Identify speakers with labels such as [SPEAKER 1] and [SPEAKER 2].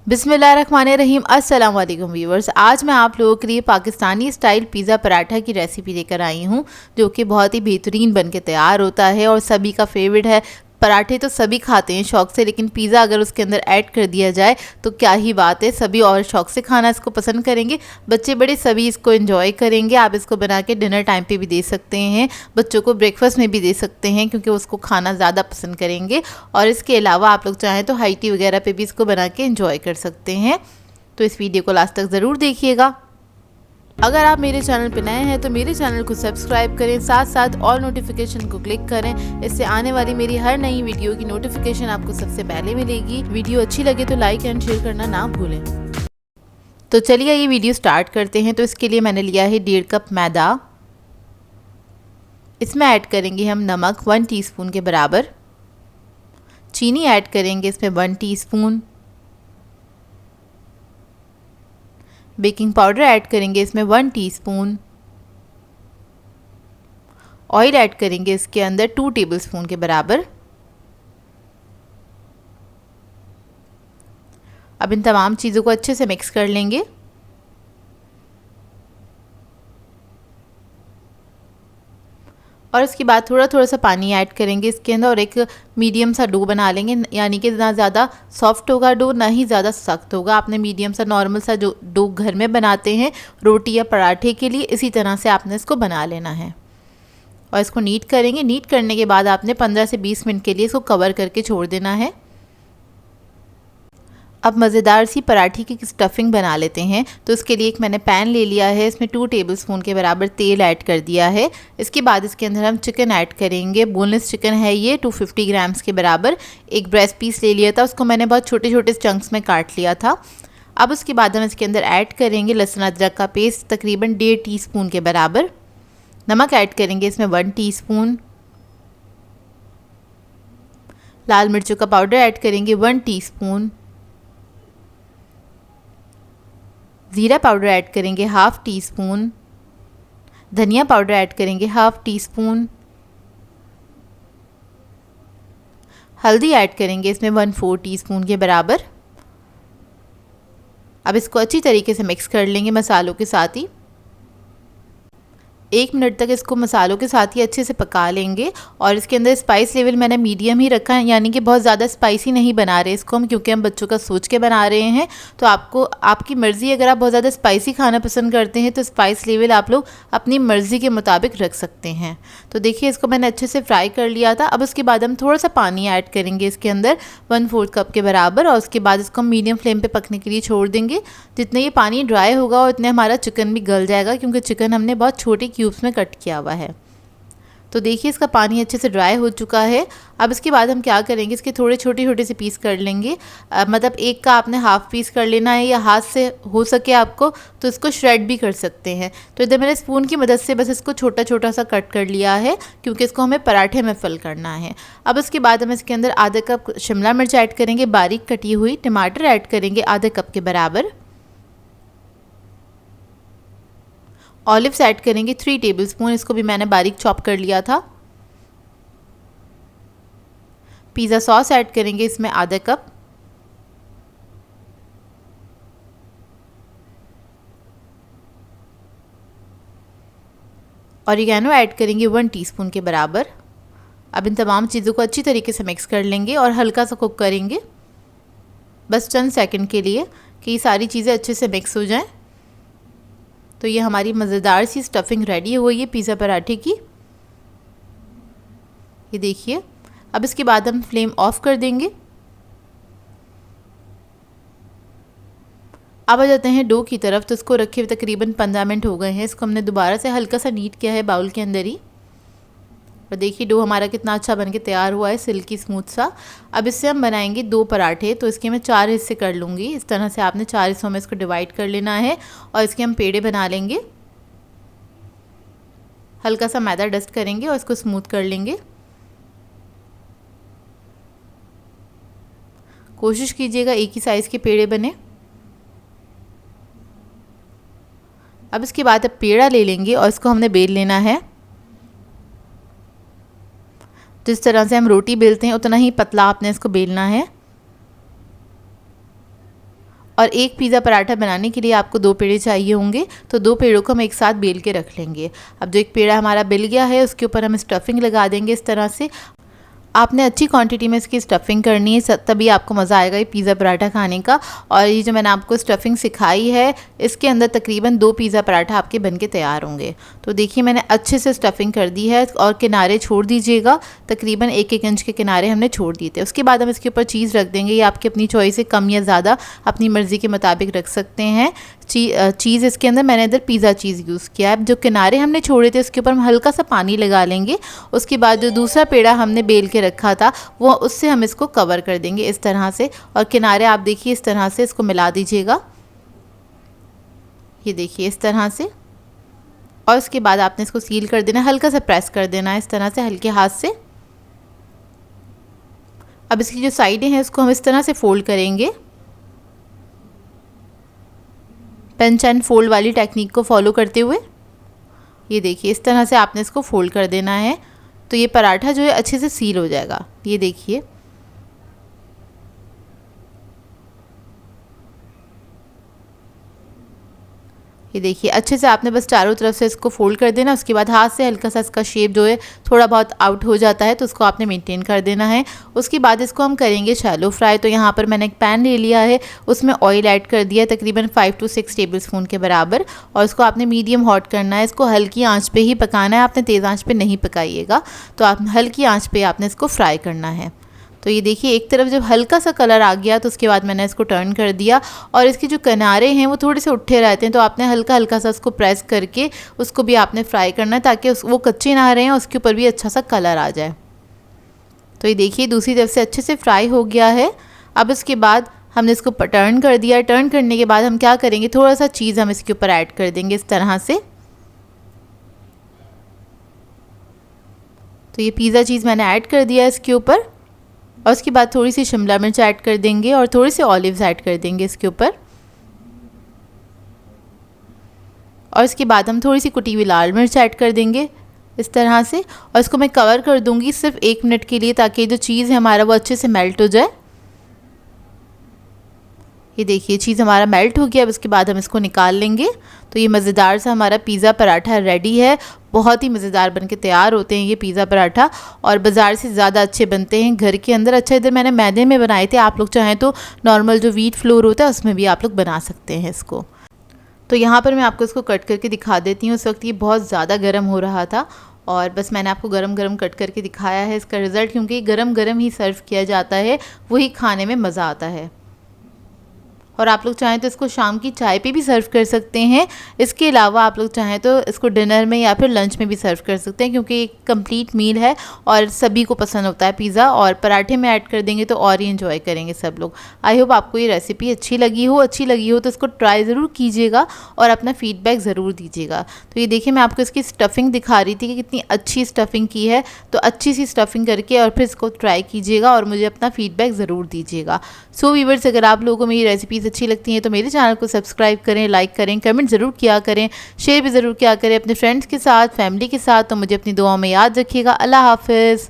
[SPEAKER 1] बिस्मिल्लाहिर्रहमानिर्रहीम। अस्सलाम वालेकुम व्यूवर्स। आज मैं आप लोगों के लिए पाकिस्तानी स्टाइल पिज़्ज़ा पराठा की रेसिपी लेकर आई हूं, जो कि बहुत ही बेहतरीन बनके तैयार होता है और सभी का फेवरेट है। पराठे तो सभी खाते हैं शौक़ से, लेकिन पिज़्ज़ा अगर उसके अंदर ऐड कर दिया जाए तो क्या ही बात है। सभी और शौक़ से खाना इसको पसंद करेंगे, बच्चे बड़े सभी इसको एंजॉय करेंगे। आप इसको बना के डिनर टाइम पे भी दे सकते हैं, बच्चों को ब्रेकफास्ट में भी दे सकते हैं क्योंकि उसको खाना ज़्यादा पसंद करेंगे। और इसके अलावा आप लोग चाहें तो हाई टी वगैरह पे भी इसको बना के एंजॉय कर सकते हैं। तो इस वीडियो को लास्ट तक ज़रूर देखिएगा। अगर आप मेरे चैनल पर नए हैं तो मेरे चैनल को सब्सक्राइब करें, साथ साथ ऑल नोटिफिकेशन को क्लिक करें। इससे आने वाली मेरी हर नई वीडियो की नोटिफिकेशन आपको सबसे पहले मिलेगी। वीडियो अच्छी लगे तो लाइक एंड शेयर करना ना भूलें। तो चलिए ये वीडियो स्टार्ट करते हैं। तो इसके लिए मैंने लिया है 1.5 कप मैदा। इसमें ऐड करेंगे हम नमक 1 टीस्पून के बराबर। चीनी ऐड करेंगे इसमें 1 टीस्पून। बेकिंग पाउडर ऐड करेंगे इसमें 1 टीस्पून। ऑयल ऐड करेंगे इसके अंदर 2 टेबलस्पून के बराबर। अब इन तमाम चीज़ों को अच्छे से मिक्स कर लेंगे। और इसके बाद थोड़ा थोड़ा सा पानी ऐड करेंगे इसके अंदर और एक मीडियम सा डो बना लेंगे, यानी कि ना ज़्यादा सॉफ्ट होगा डो, ना ही ज़्यादा सख्त होगा। आपने मीडियम सा नॉर्मल सा जो डो घर में बनाते हैं रोटी या पराठे के लिए, इसी तरह से आपने इसको बना लेना है। और इसको नीट करेंगे। नीट करने के बाद आपने 15 से 20 मिनट के लिए इसको कवर करके छोड़ देना है। अब मज़ेदार सी पराठे की स्टफिंग बना लेते हैं। तो इसके लिए एक मैंने पैन ले लिया है, इसमें 2 टेबलस्पून के बराबर तेल ऐड कर दिया है। इसके बाद इसके अंदर हम चिकन ऐड करेंगे। बोनलेस चिकन है ये 250 ग्राम्स के बराबर। एक ब्रेस्ट पीस ले लिया था, उसको मैंने बहुत छोटे छोटे चंक्स में काट लिया था। अब उसके बाद हम इसके अंदर ऐड करेंगे लहसुन अदरक का पेस्ट तकरीबन 1.5 टीस्पून के बराबर। नमक ऐड करेंगे इसमें 1 टीस्पून। लाल मिर्चों का पाउडर ऐड करेंगे 1 टीस्पून। ज़ीरा पाउडर ऐड करेंगे 1/2 टीस्पून। धनिया पाउडर ऐड करेंगे 1/2 टीस्पून। हल्दी ऐड करेंगे इसमें 1/4 टीस्पून के बराबर। अब इसको अच्छी तरीके से मिक्स कर लेंगे मसालों के साथ ही। 1 मिनट तक इसको मसालों के साथ ही अच्छे से पका लेंगे। और इसके अंदर स्पाइस लेवल मैंने मीडियम ही रखा है, यानी कि बहुत ज़्यादा स्पाइसी नहीं बना रहे इसको हम, क्योंकि हम बच्चों का सोच के बना रहे हैं। तो आपको आपकी मर्ज़ी, अगर आप बहुत ज़्यादा स्पाइसी खाना पसंद करते हैं तो स्पाइस लेवल आप लोग अपनी मर्ज़ी के मुताबिक रख सकते हैं। तो देखिए इसको मैंने अच्छे से फ्राई कर लिया था। अब उसके बाद हम थोड़ा सा पानी ऐड करेंगे इसके अंदर 1/4 कप के बराबर। और उसके बाद इसको हम मीडियम फ्लेम पर पकने के लिए छोड़ देंगे। जितने ये पानी ड्राई होगा और उतने हमारा चिकन भी गल जाएगा, क्योंकि चिकन हमने बहुत छोटे क्यूब्स में कट किया हुआ है। तो देखिए इसका पानी अच्छे से ड्राई हो चुका है। अब इसके बाद हम क्या करेंगे, इसके थोड़े छोटे छोटे से पीस कर लेंगे। मतलब एक का आपने हाफ पीस कर लेना है, या हाथ से हो सके आपको तो इसको श्रेड भी कर सकते हैं। तो इधर मैंने स्पून की मदद से बस इसको छोटा छोटा सा कट कर लिया है, क्योंकि इसको हमें पराठे में फिल करना है। अब इसके बाद हम इसके अंदर आधा कप शिमला मिर्च ऐड करेंगे बारीक कटी हुई। टमाटर ऐड करेंगे आधे कप के बराबर। ऑलिव्स ऐड करेंगे 3 टेबलस्पून, इसको भी मैंने बारीक चॉप कर लिया था। पिज़्ज़ा सॉस ऐड करेंगे इसमें आधा कप। ऑरिगेनो ऐड करेंगे 1 टीस्पून के बराबर। अब इन तमाम चीज़ों को अच्छी तरीके से मिक्स कर लेंगे और हल्का सा कुक करेंगे, बस चंद सेकंड के लिए, कि ये सारी चीज़ें अच्छे से मिक्स हो जाएं। तो ये हमारी मज़ेदार सी स्टफिंग रेडी हो गई है पिज़्ज़ा पराठे की। ये देखिए। अब इसके बाद हम फ्लेम ऑफ कर देंगे। अब आ जाते हैं डो की तरफ। तो इसको रखे हुए तकरीबन 15 मिनट हो गए हैं। इसको हमने दोबारा से हल्का सा नीट किया है बाउल के अंदर ही। और देखिए डो हमारा कितना अच्छा बनके तैयार हुआ है, सिल्की स्मूथ सा। अब इससे हम बनाएंगे 2 पराठे। तो इसके मैं 4 हिस्से कर लूँगी। इस तरह से आपने 4 हिस्सों में इसको डिवाइड कर लेना है और इसके हम पेड़े बना लेंगे। हल्का सा मैदा डस्ट करेंगे और इसको स्मूथ कर लेंगे। कोशिश कीजिएगा एक ही साइज़ के पेड़े बने। अब इसके बाद अब पेड़ा ले लेंगे और इसको हमने बेल लेना है। जिस तरह से हम रोटी बेलते हैं उतना ही पतला आपने इसको बेलना है। और एक पिज़्ज़ा पराठा बनाने के लिए आपको 2 पेड़े चाहिए होंगे, तो 2 पेड़ों को हम एक साथ बेल के रख लेंगे। अब जो एक पेड़ा हमारा बिल गया है उसके ऊपर हम स्टफिंग लगा देंगे इस तरह से। आपने अच्छी क्वांटिटी में इसकी स्टफिंग करनी है, तभी आपको मज़ा आएगा ये पिज़्ज़ा पराठा खाने का। और ये जो मैंने आपको स्टफिंग सिखाई है इसके अंदर तकरीबन 2 पिज़्ज़ा पराठा आपके बन के तैयार होंगे। तो देखिए मैंने अच्छे से स्टफिंग कर दी है और किनारे छोड़ दीजिएगा, तकरीबन 1-1 इंच के किनारे हमने छोड़ दिए थे। उसके बाद हम इसके ऊपर चीज़ रख देंगे, ये आपकी अपनी चॉइस है, कम या ज़्यादा अपनी मर्ज़ी के मुताबिक रख सकते हैं। चीज़ इसके अंदर मैंने इधर पिज़्ज़ा चीज़ यूज़ किया है। जो किनारे हमने छोड़े थे उसके ऊपर हम हल्का सा पानी लगा लेंगे। उसके बाद जो दूसरा पेड़ा हमने बेल के रखा था वो उससे हम इसको कवर कर देंगे इस तरह से, और किनारे आप देखिए इस तरह से इसको मिला दीजिएगा, ये देखिए इस तरह से। और उसके बाद आपने इसको सील कर देना, हल्का सा प्रेस कर देना है इस तरह से हल्के हाथ से। अब इसकी जो साइडें हैं उसको हम इस तरह से फोल्ड करेंगे, पिंच एंड फोल्ड वाली टेक्निक को फॉलो करते हुए। ये देखिए इस तरह से आपने इसको फोल्ड कर देना है, तो ये पराठा जो है अच्छे से सील हो जाएगा। ये देखिए ये देखिए अच्छे से आपने बस चारों तरफ से इसको फोल्ड कर देना। उसके बाद हाथ से हल्का सा इसका शेप जो है थोड़ा बहुत आउट हो जाता है तो उसको आपने मेंटेन कर देना है। उसके बाद इसको हम करेंगे शैलो फ्राई। तो यहाँ पर मैंने एक पैन ले लिया है, उसमें ऑयल ऐड कर दिया तकरीबन 5 to 6 टेबलस्पून के बराबर, और इसको आपने मीडियम हॉट करना है। इसको हल्की आँच पर ही पकाना है, आपने तेज़ आँच पर नहीं पकाइएगा। तो आप हल्की आँच पर आपने इसको फ्राई करना है। तो ये देखिए एक तरफ जब हल्का सा कलर आ गया तो उसके बाद मैंने इसको टर्न कर दिया, और इसके जो किनारे हैं वो थोड़े से उठे रहते हैं, तो आपने हल्का हल्का सा उसको प्रेस करके उसको भी आपने फ्राई करना है ताकि वो कच्चे ना रहें, उसके ऊपर भी अच्छा सा कलर आ जाए। तो ये देखिए दूसरी तरफ से अच्छे से फ्राई हो गया है। अब इसके बाद हमने इसको टर्न कर दिया। टर्न करने के बाद हम क्या करेंगे, थोड़ा सा चीज़ हम इसके ऊपर ऐड कर देंगे इस तरह से। तो ये पिज़्ज़ा चीज़ मैंने ऐड कर दिया इसके ऊपर, और उसके बाद थोड़ी सी शिमला मिर्च ऐड कर देंगे और थोड़े से ऑलिव्स ऐड कर देंगे इसके ऊपर। और इसके बाद हम थोड़ी सी कुटी हुई लाल मिर्च ऐड कर देंगे इस तरह से, और इसको मैं कवर कर दूंगी सिर्फ 1 मिनट के लिए ताकि जो चीज़ है हमारा वो अच्छे से मेल्ट हो जाए। ये देखिए चीज़ हमारा मेल्ट हो गया। अब इसके बाद हम इसको निकाल लेंगे। तो ये मज़ेदार सा हमारा पिज़्ज़ा पराठा रेडी है। बहुत ही मज़ेदार बन के तैयार होते हैं ये पिज़्ज़ा पराठा, और बाज़ार से ज़्यादा अच्छे बनते हैं घर के अंदर। अच्छा इधर मैंने मैदे में बनाए थे, आप लोग चाहें तो नॉर्मल जो व्हीट फ्लोर होता है उसमें भी आप लोग बना सकते हैं इसको। तो यहाँ पर मैं आपको इसको कट करके दिखा देती हूँ। उस वक्त ये बहुत ज़्यादा गर्म हो रहा था और बस मैंने आपको गरम गरम कट करके दिखाया है इसका रिज़ल्ट, क्योंकि गरम गरम ही सर्व किया जाता है, वही खाने में मज़ा आता है। और आप लोग चाहें तो इसको शाम की चाय पे भी सर्व कर सकते हैं। इसके अलावा आप लोग चाहें तो इसको डिनर में या फिर लंच में भी सर्व कर सकते हैं, क्योंकि एक कंप्लीट मील है और सभी को पसंद होता है पिज़्ज़ा। और पराठे में ऐड कर देंगे तो और ही एंजॉय करेंगे सब लोग। आई होप आपको ये रेसिपी अच्छी लगी हो तो इसको ट्राई ज़रूर कीजिएगा और अपना फ़ीडबैक ज़रूर दीजिएगा। तो ये देखिए मैं आपको इसकी स्टफिंग दिखा रही थी कि कितनी अच्छी स्टफिंग की है। तो अच्छी सी स्टफिंग करके और फिर इसको ट्राई कीजिएगा और मुझे अपना फ़ीडबैक ज़रूर दीजिएगा। सो वीवर्स, अगर आप लोगों को मेरी रेसिपीज़ अच्छी लगती हैं तो मेरे चैनल को सब्सक्राइब करें, लाइक करें, कमेंट ज़रूर किया करें, शेयर भी ज़रूर किया करें अपने फ्रेंड्स के साथ, फैमिली के साथ। तो मुझे अपनी दुआओं में याद रखिएगा। अल्लाह हाफ़िज़।